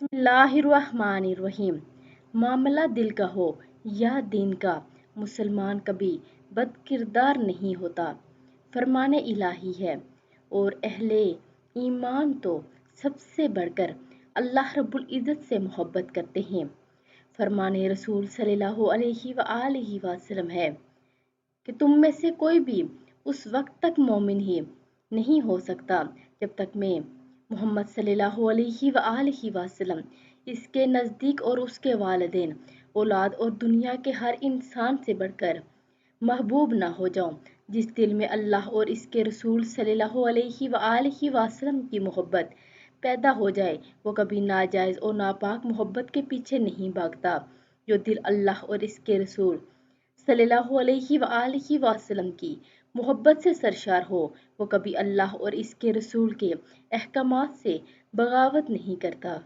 بسم اللہ الرحمن الرحیم۔ معاملہ دل کا ہو یا دین کا، مسلمان کبھی بد کردار نہیں ہوتا، فرمان الہی ہے۔ اور اہل ایمان تو سب سے بڑھ کر اللہ رب العزت سے محبت کرتے ہیں۔ فرمان رسول صلی اللہ علیہ وآلہ وسلم ہے کہ تم میں سے کوئی بھی اس وقت تک مومن ہی نہیں ہو سکتا جب تک میں محمد صلی اللہ علیہ وآلہ وسلم اس کے نزدیک اور اس کے والدین، اولاد اور دنیا کے ہر انسان سے بڑھ کر محبوب نہ ہو جاؤں۔ جس دل میں اللہ اور اس کے رسول صلی اللہ علیہ وآلہ وسلم کی محبت پیدا ہو جائے، وہ کبھی ناجائز اور ناپاک محبت کے پیچھے نہیں بھاگتا۔ جو دل اللہ اور اس کے رسول صلی اللہ علیہ وآلہ وسلم کی محبت سے سرشار ہو، وہ کبھی اللہ اور اس کے رسول کے احکامات سے بغاوت نہیں کرتا۔